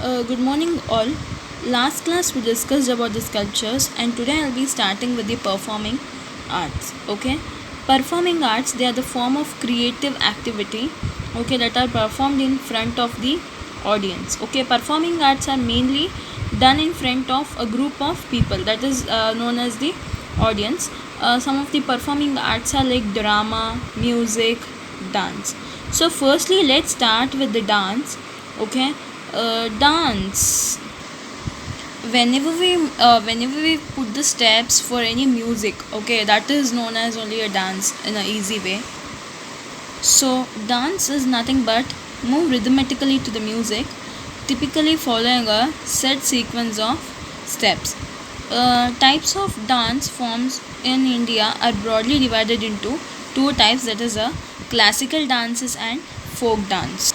Good morning, all. Last class we discussed about the sculptures, and today I'll be starting with the performing arts. Okay, performing arts, they are the form of creative activity. Okay, that are performed in front of the audience. Okay, performing arts are mainly done in front of a group of people, that is known as the audience. Some of the performing arts are like drama, music, dance. So firstly, let's start with the dance. Okay, dance, whenever we put the steps for any music, okay, that is known as only a dance in a easy way. So dance is nothing but move rhythmically to the music, typically following a set sequence of steps. Types of dance forms in India are broadly divided into two types, that is a classical dances and folk dance.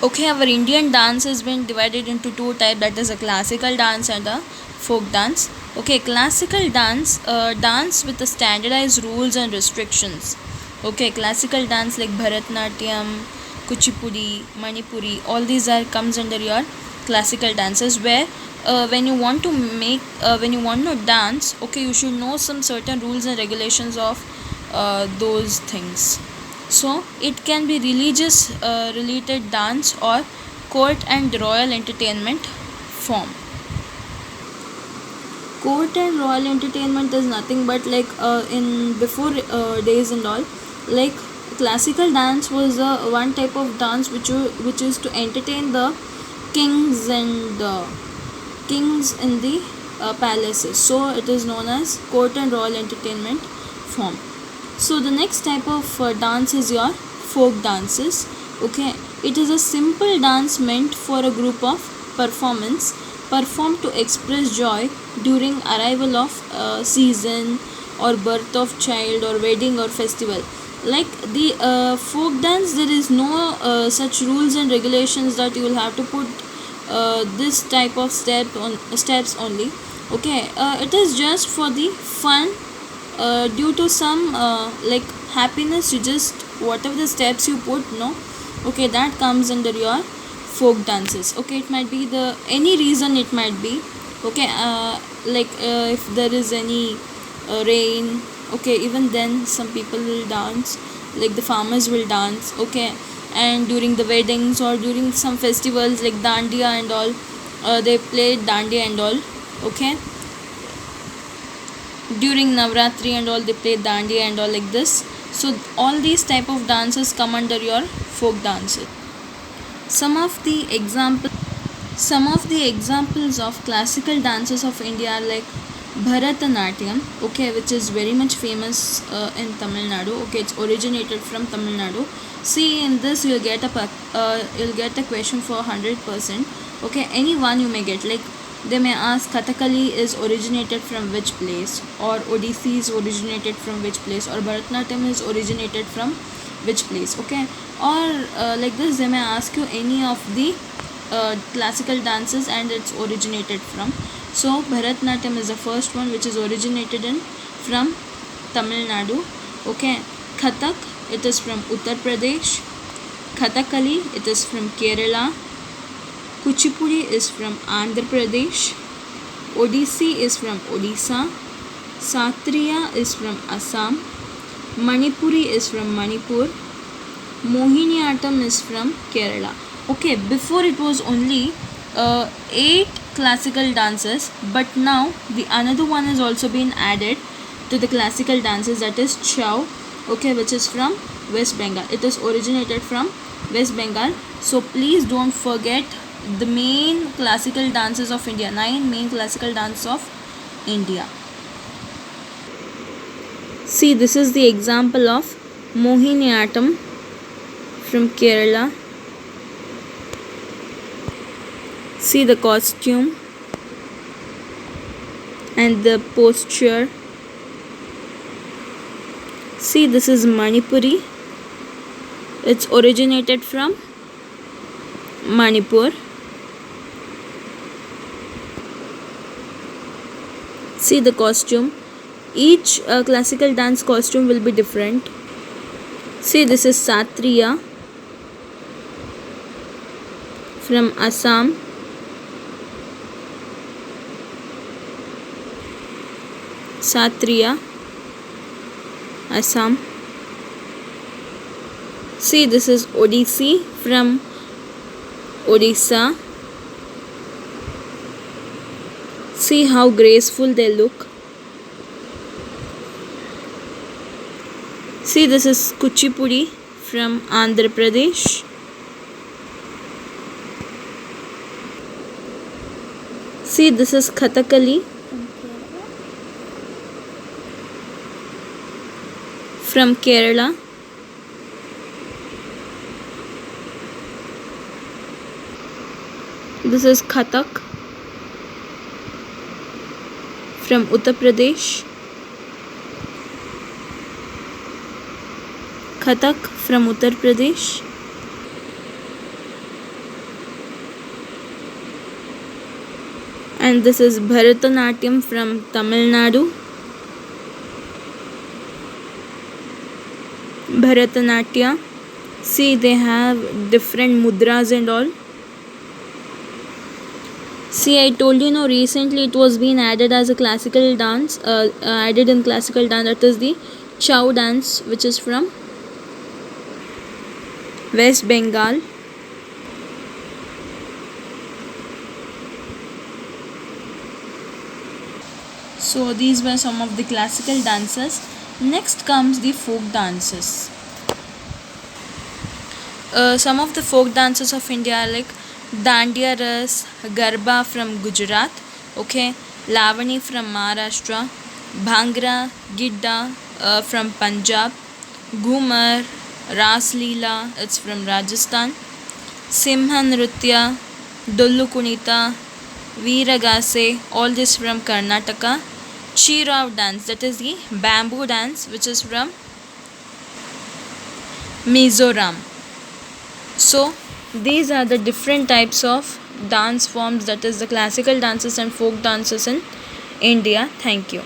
Okay, our Indian dance has been divided into two types, that is a classical dance and a folk dance. Okay, classical dance, dance with the standardized rules and restrictions. Okay, classical dance like Bharatnatyam, Kuchipudi, Manipuri, all these are comes under your classical dances, where when you want to dance, okay, you should know some certain rules and regulations of those things. So it can be religious related dance or court and royal entertainment form. Court and royal entertainment is nothing but like in before days and all, like classical dance was one type of dance which is to entertain the kings and kings in the palaces. So it is known as court and royal entertainment form. So the next type of dance is your folk dances. Okay, it is a simple dance meant for a group of performance, performed to express joy during arrival of season or birth of child or wedding or festival. Like the folk dance, there is no such rules and regulations that you will have to put this type of steps only. Okay, it is just for the fun, due to some like happiness, you just whatever the steps you put, no, okay, that comes under your folk dances. Okay, it might be the any reason, it might be, okay, if there is any rain, okay, even then some people will dance, like the farmers will dance. Okay, and during the weddings or during some festivals like dandiya and all, they play dandiya and all. Okay, during Navratri and all, they play dandiya and all like this. So all these type of dances come under your folk dances. Some of the example some of the examples of classical dances of India are like Bharatanatyam, okay, which is very much famous in Tamil Nadu. Okay, it's originated from Tamil Nadu. See, in this you'll get a question for 100%. Okay, any one you may get, like they may ask Kathakali is originated from which place, or Odissi is originated from which place, or Bharatanatyam is originated from which place. Okay, or like this they may ask you any of the classical dances and it's originated from. So Bharatanatyam is the first one which is originated in from Tamil Nadu. Okay, Kathak, it is from Uttar Pradesh. Kathakali, it is from Kerala. Kuchipudi is from Andhra Pradesh. Odissi is from Odisha. Satriya is from Assam. Manipuri is from Manipur. Mohiniyattam is from Kerala. Okay, before it was only 8 classical dances, but now the another one has also been added to the classical dances, that is Chow. Okay, which is from West Bengal. It is originated from West Bengal. So please don't forget the main classical dances of India, 9 main classical dances of India. See, this is the example of Mohiniyattam from Kerala. See the costume and the posture. See, this is Manipuri. It's originated from Manipur. See the costume. Each classical dance costume will be different. See, this is Satriya from Assam. Satriya, Assam. See, this is Odissi from Odisha. See how graceful they look. See, this is Kuchipudi from Andhra Pradesh. See, this is Kathakali from Kerala. This is Kathak from Uttar Pradesh. Kathak from Uttar Pradesh. And this is Bharatanatyam from Tamil Nadu. Bharatanatyam. See, they have different mudras and all. See, I told you, recently it was being added as a classical dance, added in classical dance, that is the Chow dance, which is from West Bengal. So these were some of the classical dances. Next comes the folk dances. Some of the folk dances of India are like Dandiya Ras, Garba from Gujarat, okay, Lavani from Maharashtra, Bhangra, Gidda from Punjab, Ghumar, Ras Leela, it's from Rajasthan, Simha Nritya, Dollu Kunita, Veeragase, all this from Karnataka, Chirav dance, that is the bamboo dance, which is from Mizoram. So these are the different types of dance forms, that is the classical dances and folk dances in India. Thank you.